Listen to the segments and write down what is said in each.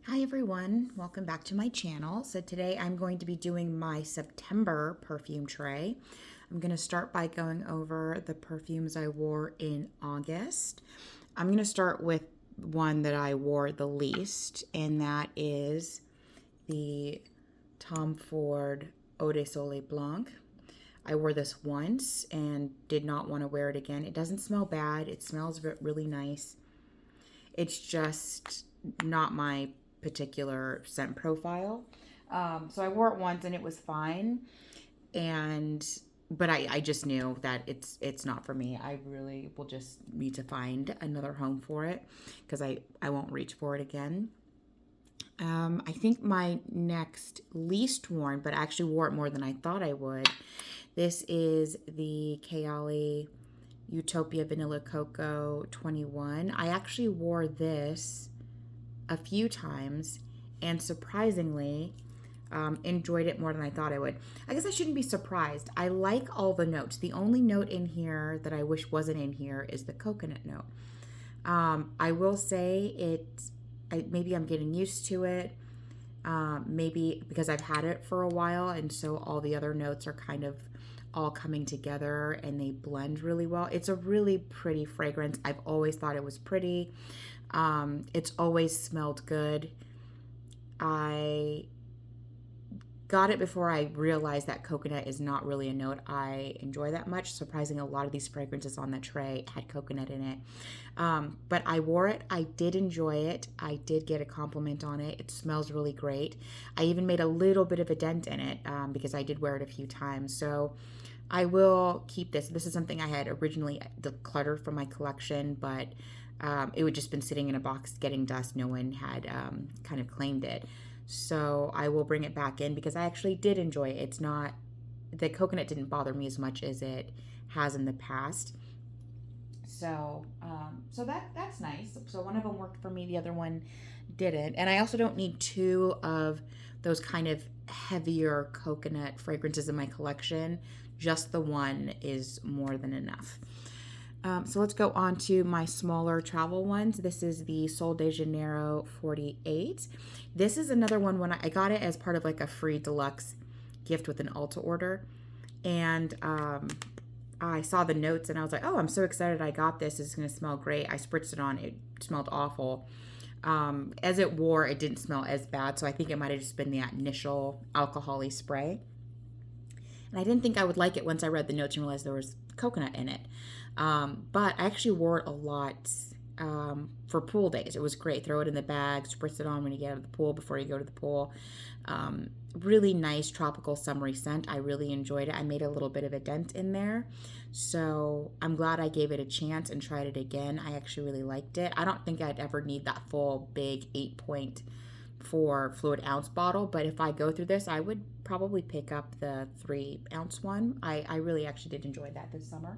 Hi everyone, welcome back to my channel. So today I'm going to be doing my September perfume tray. I'm going to start by going over the perfumes I wore in August. I'm going to start with one that I wore the least, and that is the Tom Ford Eau de Soleil Blanc. I wore this once and did not want to wear it again. It doesn't smell bad. It smells really nice. It's just not my particular scent profile. So I wore it once and it was fine. And but I just knew that it's not for me. I really will just need to find another home for it because I won't reach for it again. I think my next least worn, but I actually wore it more than I thought I would. This is the Kayali Utopia Vanilla Cocoa 21. I actually wore this a few times and surprisingly enjoyed it more than I thought I would. I guess I shouldn't be surprised. I like all the notes. The only note in here that I wish wasn't in here is the coconut note. I will say maybe I'm getting used to it. Maybe because I've had it for a while and so all the other notes are kind of all coming together and they blend really well. It's a really pretty fragrance. I've always thought it was pretty. It's always smelled good. I got it before I realized that coconut is not really a note I enjoy that much. Surprising, a lot of these fragrances on the tray had coconut in it. But I wore it. I did enjoy it. I did get a compliment on it. It smells really great. I even made a little bit of a dent in it because I did wear it a few times. So I will keep this. This is something I had originally decluttered from my collection, but it would just been sitting in a box getting dust. No one had kind of claimed it. So I will bring it back in because I actually did enjoy it. It's not, the coconut didn't bother me as much as it has in the past. So that's nice. So one of them worked for me, the other one didn't. And I also don't need two of those kind of heavier coconut fragrances in my collection. Just the one is more than enough. So let's go on to my smaller travel ones. This is the Sol de Janeiro 48. This is another one when I got it as part of like a free deluxe gift with an Ulta order. And I saw the notes and I was like, oh, I'm so excited I got this. It's going to smell great. I spritzed it on. It smelled awful. As it wore, it didn't smell as bad. So I think it might have just been the initial alcohol-y spray. And I didn't think I would like it once I read the notes and realized there was coconut in it. But I actually wore it a lot for pool days. It was great. Throw it in the bag, spritz it on when you get out of the pool before you go to the pool. Really nice tropical summery scent. I really enjoyed it. I made a little bit of a dent in there. So I'm glad I gave it a chance and tried it again. I actually really liked it. I don't think I'd ever need that full big 8.4 fluid ounce bottle, but if I go through this, I would probably pick up the 3-ounce one. I really actually did enjoy that this summer.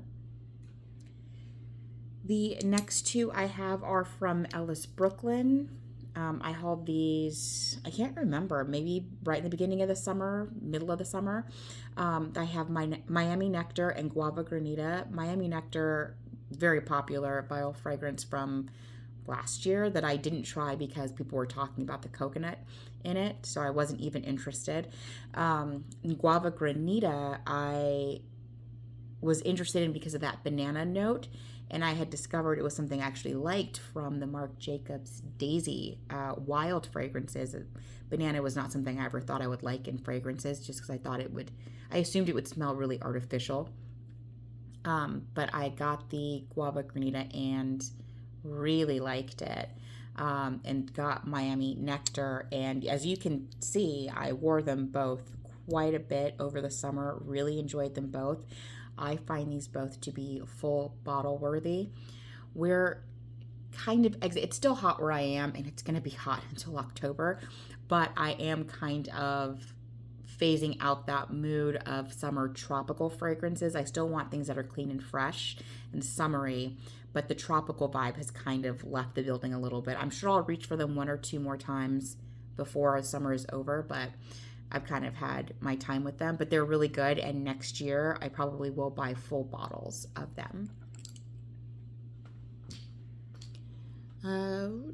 The next two I have are from Ellis, Brooklyn. I hauled these, I can't remember, maybe right in the beginning of the summer, middle of the summer. I have my Miami Nectar and Guava Granita. Miami Nectar, very popular vial fragrance from last year that I didn't try because people were talking about the coconut in it, so I wasn't even interested. Guava Granita, I was interested in because of that banana note, and I had discovered it was something I actually liked from the Marc Jacobs Daisy wild fragrances. Banana was not something I ever thought I would like in fragrances, just because I assumed it would smell really artificial. But I got the Guava Granita and really liked it. And got Miami Nectar, and as you can see, I wore them both quite a bit over the summer. Really enjoyed them both. I find these both to be full bottle worthy. We're kind of it's still hot where I am, and it's going to be hot until October, but I am kind of phasing out that mood of summer tropical fragrances. I still want things that are clean and fresh and summery, but the tropical vibe has kind of left the building a little bit. I'm sure I'll reach for them one or two more times before summer is over, but I've kind of had my time with them, but they're really good. And next year, I probably will buy full bottles of them.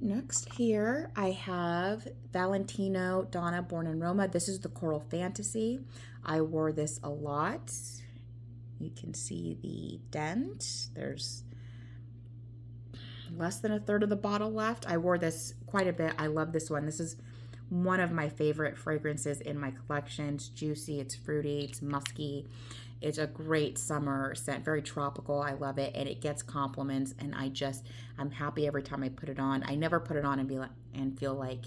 Next here, I have Valentino Donna Born in Roma. This is the Coral Fantasy. I wore this a lot. You can see the dent. There's less than a third of the bottle left. I wore this quite a bit. I love this one. This is one of my favorite fragrances in my collection. It's juicy, it's fruity, it's musky. It's a great summer scent, very tropical. I love it, and it gets compliments, and I'm happy every time I put it on. I never put it on and feel like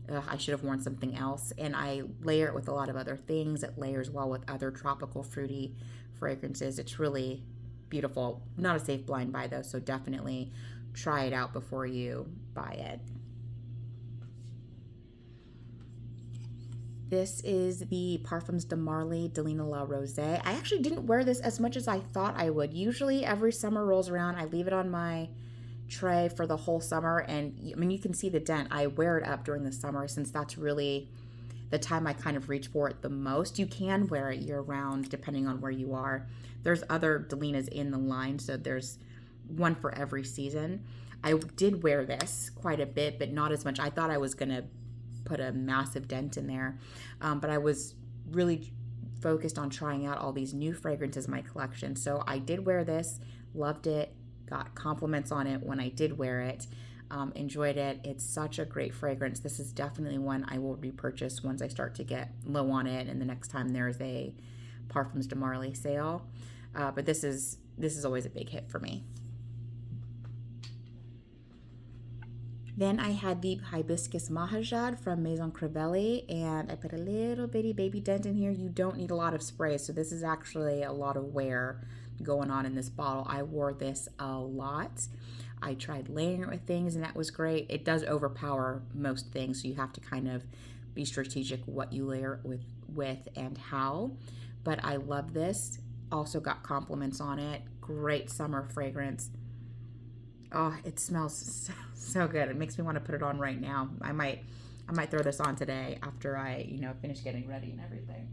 I should have worn something else. And I layer it with a lot of other things. It layers well with other tropical fruity fragrances. It's really beautiful. Not a safe blind buy though, so definitely try it out before you buy it. This is the Parfums de Marly Delina La Rose. I actually didn't wear this as much as I thought I would. Usually every summer rolls around, I leave it on my tray for the whole summer, and I mean, you can see the dent. I wear it up during the summer since that's really the time I kind of reach for it the most. You can wear it year round depending on where you are. There's other Delinas in the line, so there's one for every season. I did wear this quite a bit, but not as much. I thought I was gonna put a massive dent in there, but I was really focused on trying out all these new fragrances in my collection. So I did wear this, loved it, got compliments on it when I did wear it, enjoyed it. It's such a great fragrance. This is definitely one I will repurchase once I start to get low on it, and the next time there's a Parfums de Marly sale. But this is always a big hit for me. Then I had the Hibiscus Mahajad from Maison Crivelli, and I put a little bitty baby dent in here. You don't need a lot of spray, so this is actually a lot of wear going on in this bottle. I wore this a lot. I tried layering it with things, and that was great. It does overpower most things, so you have to kind of be strategic what you layer it with and how. But I love this. Also got compliments on it. Great summer fragrance. Oh, it smells so good. It makes me want to put it on right now. I might throw this on today after I, finish getting ready and everything.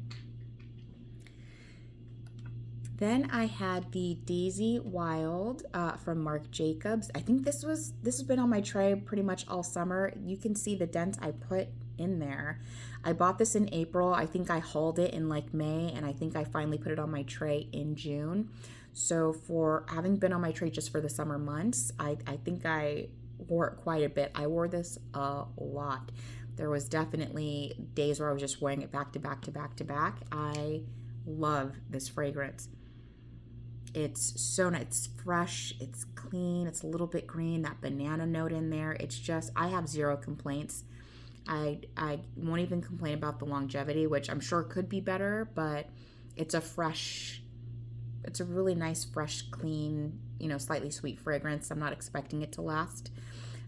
Then I had the Daisy Wild from Marc Jacobs. I think this has been on my tray pretty much all summer. You can see the dent I put in there. I bought this in April. I think I hauled it in like May, and I think I finally put it on my tray in June. So for having been on my tray just for the summer months, I think I wore it quite a bit. I wore this a lot. There was definitely days where I was just wearing it back to back to back to back. I love this fragrance. It's so nice. It's fresh. It's clean. It's a little bit green. That banana note in there. It's just, I have zero complaints. I won't even complain about the longevity, which I'm sure could be better, but it's a really nice, fresh, clean, slightly sweet fragrance. I'm not expecting it to last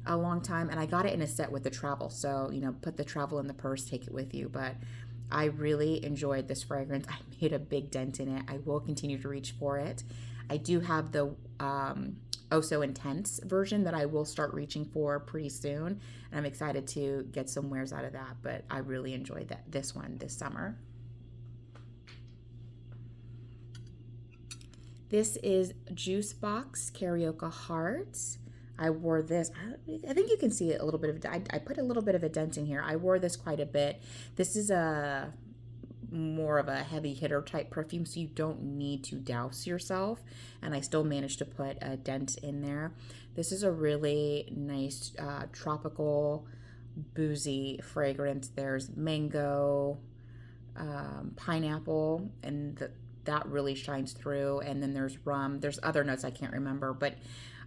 a long time. And I got it in a set with the travel. So, put the travel in the purse, take it with you. But I really enjoyed this fragrance. I made a big dent in it. I will continue to reach for it. I do have the Oh So Intense version that I will start reaching for pretty soon. And I'm excited to get some wears out of that. But I really enjoyed this one this summer. This is Jusbox Carioca Hearts. I wore this. I think you can see it a little bit of. I put a little bit of a dent in here. I wore this quite a bit. This is a more of a heavy hitter type perfume, so you don't need to douse yourself. And I still managed to put a dent in there. This is a really nice tropical boozy fragrance. There's mango, pineapple, and that really shines through. And then there's rum. There's other notes I can't remember, but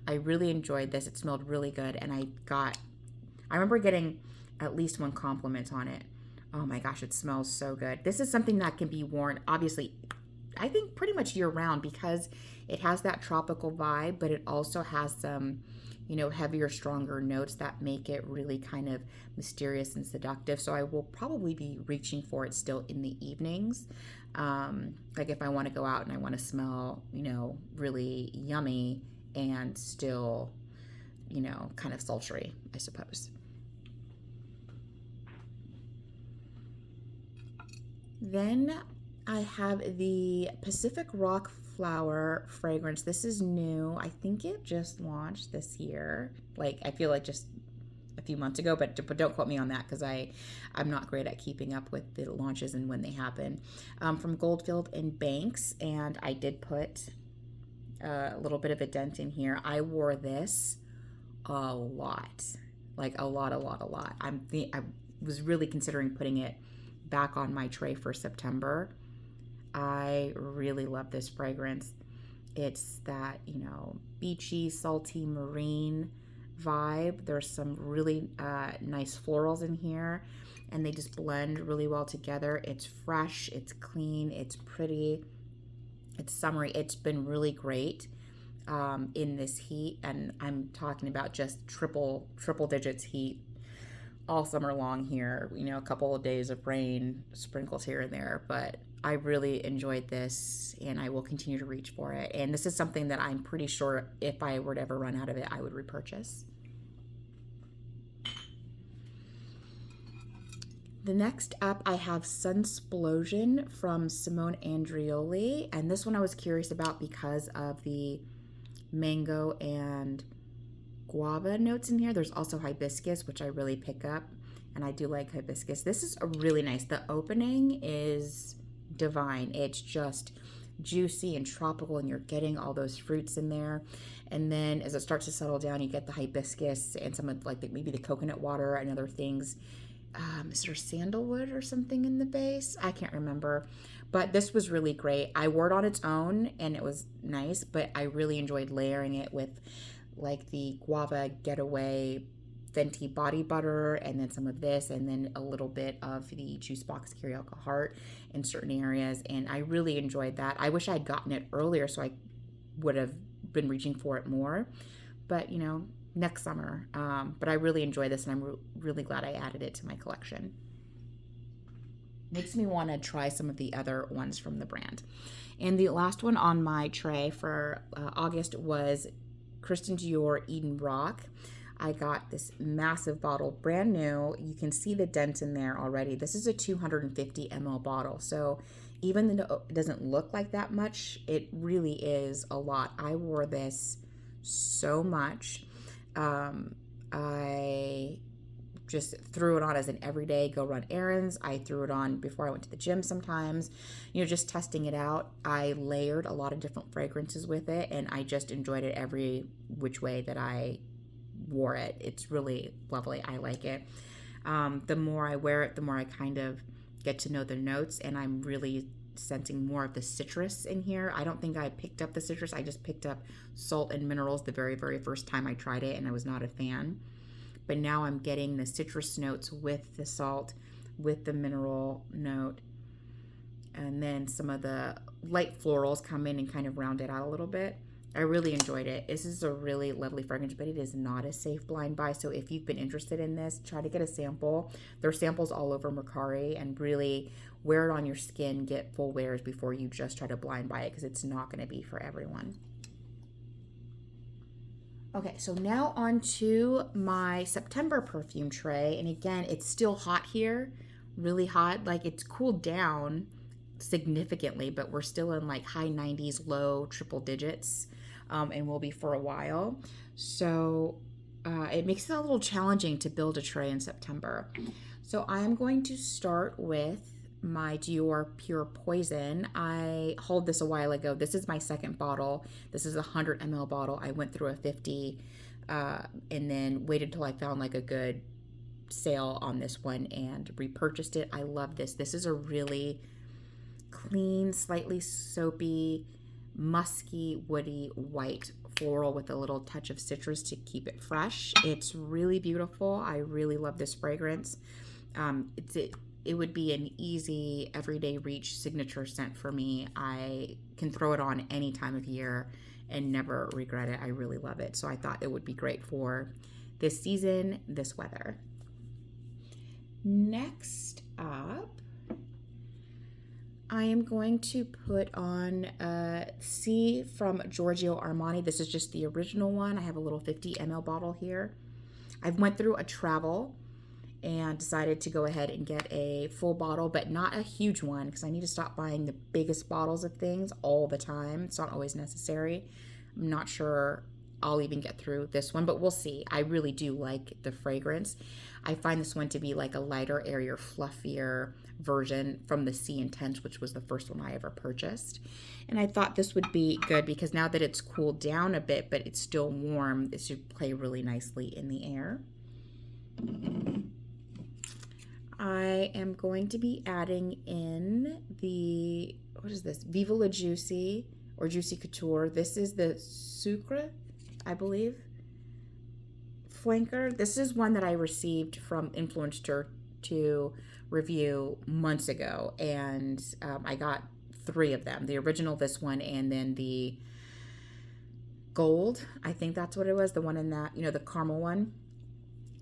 I really enjoyed this. It smelled really good, and I remember getting at least one compliment on it. Oh my gosh, it smells so good. This is something that can be worn, obviously, I think pretty much year round, because it has that tropical vibe, but it also has some, heavier, stronger notes that make it really kind of mysterious and seductive. So I will probably be reaching for it still in the evenings. Like if I want to go out and I want to smell, really yummy and still, kind of sultry, I suppose. Then I have the Pacific Rock flower fragrance. This is new. I think it just launched this year. Like, I feel like just a few months ago, but don't quote me on that because I'm not great at keeping up with the launches and when they happen. From Goldfield and Banks, and I did put a little bit of a dent in here. I wore this a lot, like a lot. I was really considering putting it back on my tray for September. I really love this fragrance. It's that, beachy, salty, marine vibe. There's some really nice florals in here, and they just blend really well together. It's fresh, it's clean, it's pretty, it's summery. It's been really great in this heat, and I'm talking about just triple digits heat all summer long here. A couple of days of rain, sprinkles here and there, but I really enjoyed this, and I will continue to reach for it. And this is something that I'm pretty sure if I were to ever run out of it, I would repurchase. The next up, I have Sunsplosion from Simone Andreoli, and this one I was curious about because of the mango and guava notes in here. There's also hibiscus, which I really pick up, and I do like hibiscus. This is a really nice. The opening is divine. It's just juicy and tropical, and you're getting all those fruits in there. And then as it starts to settle down, you get the hibiscus and some of maybe the coconut water and other things. Is there sandalwood or something in the base? I can't remember, but this was really great. I wore it on its own and it was nice, but I really enjoyed layering it with the guava getaway Fenty body butter, and then some of this, and then a little bit of the Jusbox Curiaca Heart in certain areas, and I really enjoyed that. I wish I had gotten it earlier so I would have been reaching for it more, but next summer. But I really enjoy this, and I'm really glad I added it to my collection. Makes me want to try some of the other ones from the brand. And the last one on my tray for August was Christian Dior Eden Rock. I got this massive bottle, brand new. You can see the dent in there already. This is a 250 ml bottle. So even though it doesn't look like that much, it really is a lot. I wore this so much. I just threw it on as an everyday go run errands. I threw it on before I went to the gym sometimes, just testing it out. I layered a lot of different fragrances with it, and I just enjoyed it every which way that I wore it. It's really lovely. I like it. The more I wear it, the more I kind of get to know the notes, and I'm really sensing more of the citrus in here. I don't think I picked up the citrus. I just picked up salt and minerals the very, very first time I tried it, and I was not a fan. But now I'm getting the citrus notes with the salt, with the mineral note, and then some of the light florals come in and kind of round it out a little bit. I really enjoyed it. This is a really lovely fragrance, but it is not a safe blind buy. So if you've been interested in this, try to get a sample. There are samples all over Mercari, and really wear it on your skin, get full wears before you just try to blind buy it, because it's not going to be for everyone. Okay, so now on to my September perfume tray. And again, it's still hot here, really hot. It's cooled down significantly, but we're still in high 90s, low triple digits. And will be for a while. So it makes it a little challenging to build a tray in September. So I'm going to start with my Dior Pure Poison. I hauled this a while ago. This is my second bottle. This is a 100 ml bottle. I went through a 50 and then waited till I found a good sale on this one and repurchased it. I love this. This is a really clean, slightly soapy, musky, woody, white floral with a little touch of citrus to keep it fresh. It's really beautiful. I really love this fragrance. It would be an easy everyday reach signature scent for me. I can throw it on any time of year and never regret it. I really love it. So I thought it would be great for this season, this weather. Next up, I am going to put on Si from Giorgio Armani. This is just the original one. I have a little 50 ml bottle here. I went through a travel, and and decided to go ahead and get a full bottle, but not a huge one because I need to stop buying the biggest bottles of things all the time. It's not always necessary. I'm not sure I'll even get through this one, but we'll see. I really do like the fragrance. I find this one to be like a lighter, airier, fluffier version from the Si Intense, which was the first one I ever purchased. And I thought this would be good because now that it's cooled down a bit, but it's still warm, this should play really nicely in the air. I am going to be adding in the, what is this? Viva La Juicy or Juicy Couture. This is the Sucre, I believe, flanker. This is one that I received from Influencer to review months ago, and I got 3 of them. The original, this one, and then the gold. I think that's what it was. The one in that, the caramel one.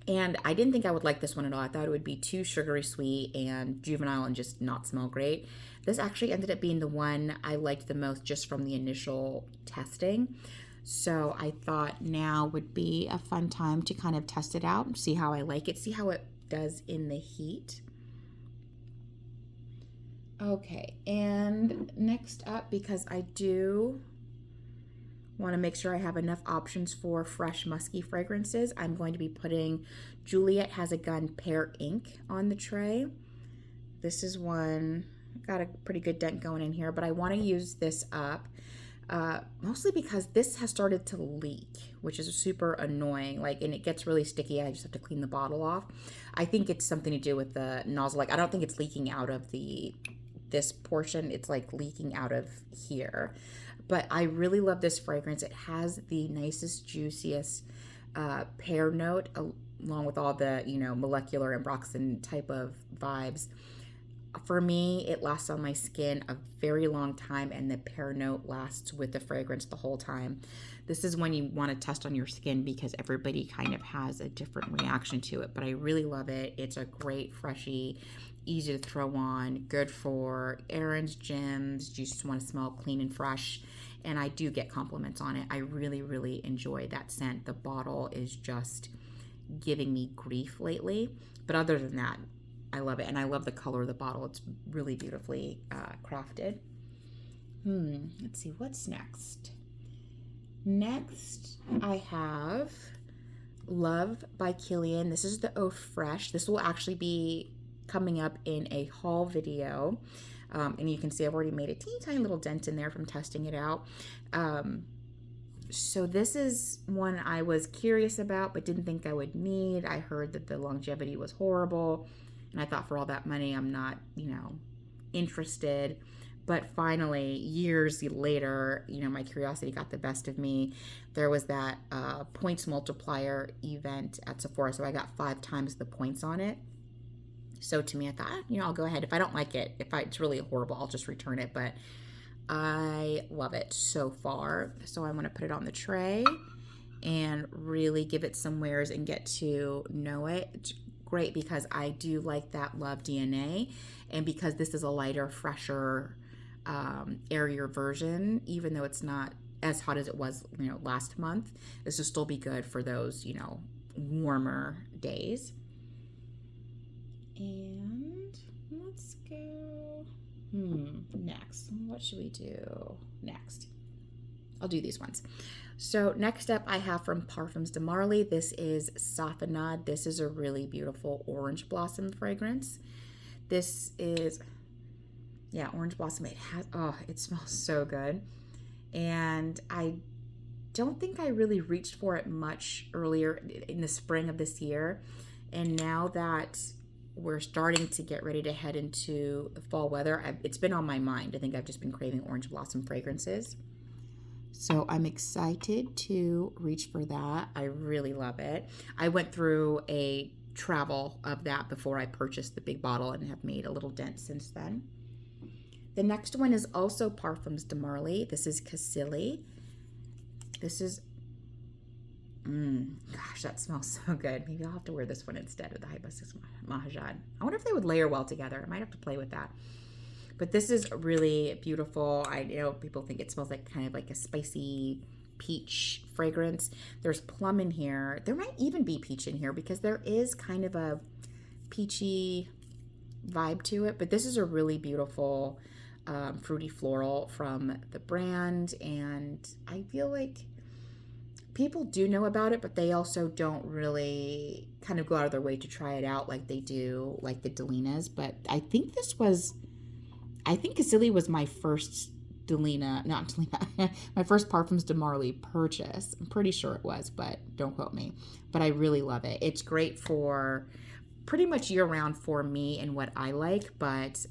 And I didn't think I would like this one at all. I thought it would be too sugary sweet and juvenile and just not smell great. This actually ended up being the one I liked the most just from the initial testing. So I thought now would be a fun time to kind of test it out and see how I like it, see how it does in the heat. Okay, and next up, because I do want to make sure I have enough options for fresh musky fragrances, I'm going to be putting Juliette Has a Gun Pear Inc on the tray. This is one, got a pretty good dent going in here, but I want to use this up mostly because this has started to leak, which is super annoying. And it gets really sticky. I just have to clean the bottle off. I think it's something to do with the nozzle. I don't think it's leaking out of this portion. It's leaking out of here. But I really love this fragrance. It has the nicest, juiciest pear note, along with all the, molecular ambroxan type of vibes. For me, it lasts on my skin a very long time, and the pear note lasts with the fragrance the whole time. This is when you want to test on your skin because everybody kind of has a different reaction to it, but I really love it. It's a great, freshy, easy to throw on, good for errands, gyms. You just want to smell clean and fresh, and I do get compliments on it. I really, really enjoy that scent. The bottle is just giving me grief lately, but other than that, I love it, and I love the color of the bottle. It's really beautifully crafted. Let's see, what's next? Next, I have Love by Kilian. This is the Eau Fraiche. This will actually be coming up in a haul video, and you can see I've already made a teeny tiny little dent in there from testing it out. So this is one I was curious about, but didn't think I would need. I heard that the longevity was horrible. And I thought for all that money, I'm not, interested. But finally, years later, my curiosity got the best of me. There was that points multiplier event at Sephora. So I got 5 times the points on it. So to me, I thought, I'll go ahead. If I don't like it, it's really horrible, I'll just return it. But I love it so far. So I want to put it on the tray and really give it some wears and get to know it. It's great because I do like that love DNA, and because this is a lighter, fresher, airier version, even though it's not as hot as it was, last month, this will still be good for those, warmer days. And let's go. Next, what should we do next? I'll do these ones. So next up I have from Parfums de Marly. This is Safanad. This is a really beautiful orange blossom fragrance. This is, orange blossom. It smells so good. And I don't think I really reached for it much earlier in the spring of this year. And now that we're starting to get ready to head into the fall weather, it's been on my mind. I think I've just been craving orange blossom fragrances. So I'm excited to reach for that. I really love it. I went through a travel of that before I purchased the big bottle and have made a little dent since then. The next one is also Parfums de Marly. This is Cassili. This is, gosh, that smells so good. Maybe I'll have to wear this one instead of the Hibiscus Mahajad. I wonder if they would layer well together. I might have to play with that. But this is really beautiful. I know people think it smells kind of like a spicy peach fragrance. There's plum in here. There might even be peach in here because there is kind of a peachy vibe to it, but this is a really beautiful fruity floral from the brand, and I feel like people do know about it, but they also don't really kind of go out of their way to try it out like they do like the Delinas. But I think Cassili was my first my first Parfums de Marly purchase. I'm pretty sure it was, but don't quote me. But I really love it. It's great for pretty much year round for me and what I like, but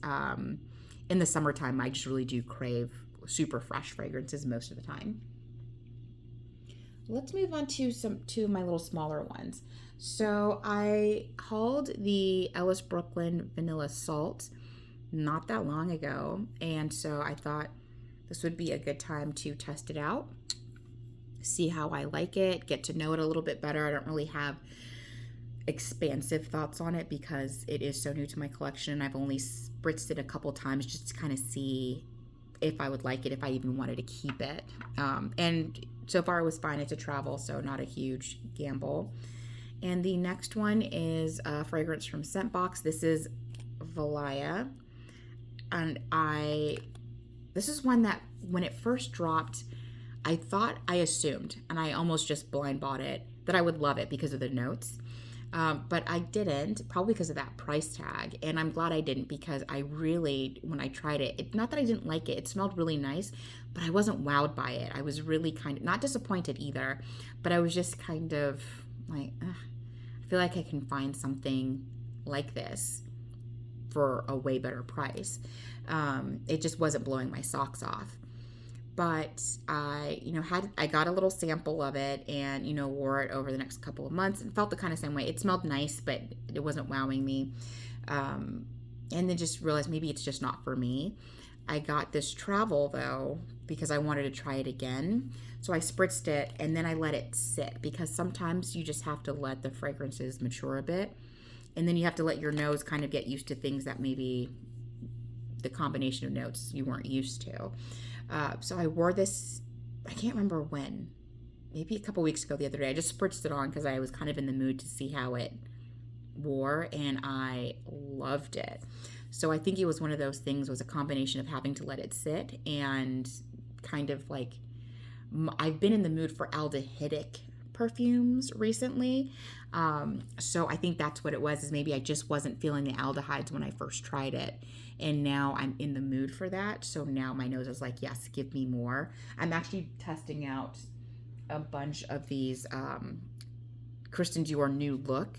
in the summertime, I just really do crave super fresh fragrances most of the time. Let's move on to two of my little smaller ones. So I hauled the Ellis Brooklyn Vanilla Salt not that long ago, and so I thought this would be a good time to test it out, see how I like it, get to know it a little bit better. I don't really have expansive thoughts on it because it is so new to my collection. I've only spritzed it a couple times just to kind of see if I would like it, if I even wanted to keep it. And so far it was fine. It's a travel, so not a huge gamble. And the next one is a fragrance from Scentbox. This is Valaya. And this is one that when it first dropped, I assumed, and I almost just blind bought it, that I would love it because of the notes. But I didn't, probably because of that price tag. And I'm glad I didn't, because I really, when I tried it, not that I didn't like it, it smelled really nice, but I wasn't wowed by it. I was really kind of, not disappointed either, but I was just kind of like, I feel like I can find something like this for a way better price. It just wasn't blowing my socks off. But I got a little sample of it and, wore it over the next couple of months and felt the kind of same way. It smelled nice, but it wasn't wowing me. And then just realized maybe it's just not for me. I got this travel though, because I wanted to try it again. So I spritzed it and then I let it sit, because sometimes you just have to let the fragrances mature a bit. And then you have to let your nose kind of get used to things that maybe the combination of notes you weren't used to. So I wore this, I can't remember when, maybe a couple weeks ago the other day. I just spritzed it on because I was kind of in the mood to see how it wore, and I loved it. So I think it was one of those things, was a combination of having to let it sit and kind of like, I've been in the mood for aldehydic perfumes recently. So I think that's what it was, is maybe I just wasn't feeling the aldehydes when I first tried it. And now I'm in the mood for that. So now my nose is like, yes, give me more. I'm actually testing out a bunch of these Christian Dior New Look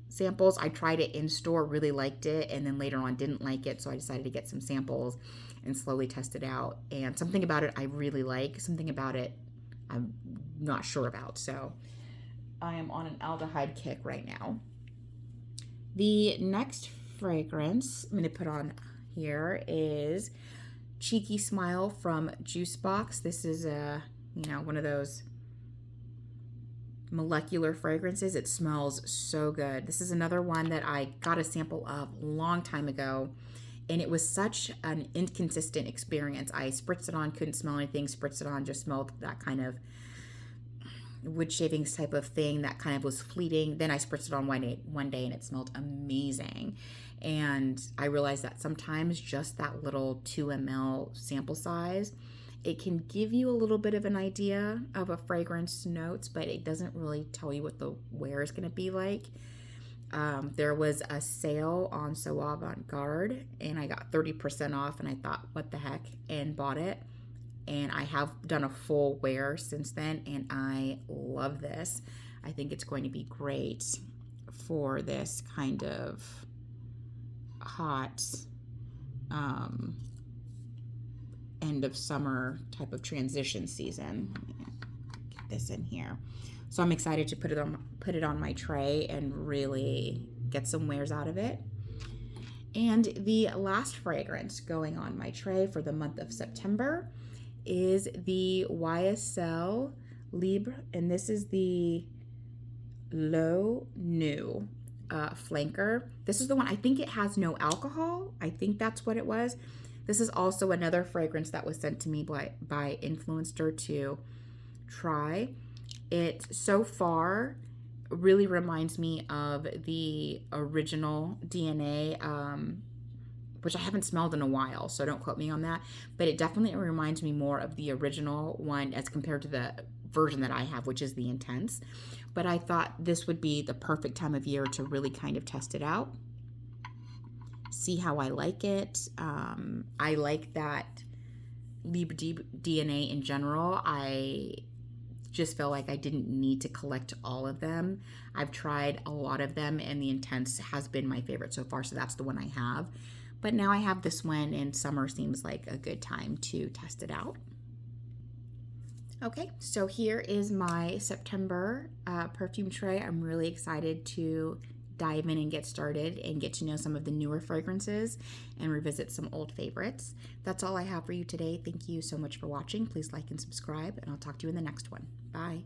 samples. I tried it in store, really liked it, and then later on didn't like it. So I decided to get some samples and slowly test it out. And something about it I really like. Something about it I'm not sure about. So I am on an aldehyde kick right now. The next fragrance I'm going to put on here is Cheeky Smile from Jusbox. This is one of those molecular fragrances. It smells so good. This is another one that I got a sample of a long time ago, and it was such an inconsistent experience. I spritzed it on, couldn't smell anything, spritzed it on, just smelled that kind of wood shavings type of thing that kind of was fleeting. Then I spritzed it on one day and it smelled amazing. And I realized that sometimes just that little 2 ml sample size, it can give you a little bit of an idea of a fragrance notes, but it doesn't really tell you what the wear is going to be like. There was a sale on So Avant-Garde and I got 30% off, and I thought, what the heck, and bought it. And I have done a full wear since then, and I love this. I think it's going to be great for this kind of hot end of summer type of transition season. Get this in here. So I'm excited to put it on my tray and really get some wears out of it. And the last fragrance going on my tray for the month of September is the YSL Libre, and this is the L'eau Nue flanker. This is the one, I think it has no alcohol. I think that's what it was. This is also another fragrance that was sent to me by Influencer to try. It so far really reminds me of the original DNA, which I haven't smelled in a while, so don't quote me on that. But it definitely reminds me more of the original one as compared to the version that I have, which is the Intense. But I thought this would be the perfect time of year to really kind of test it out, see how I like it. I like that Libre DNA in general. I just feel like I didn't need to collect all of them. I've tried a lot of them, and the Intense has been my favorite so far, so that's the one I have. But now I have this one, and summer seems like a good time to test it out. Okay, so here is my September perfume tray. I'm really excited to dive in and get started and get to know some of the newer fragrances and revisit some old favorites. That's all I have for you today. Thank you so much for watching. Please like and subscribe, and I'll talk to you in the next one. Bye.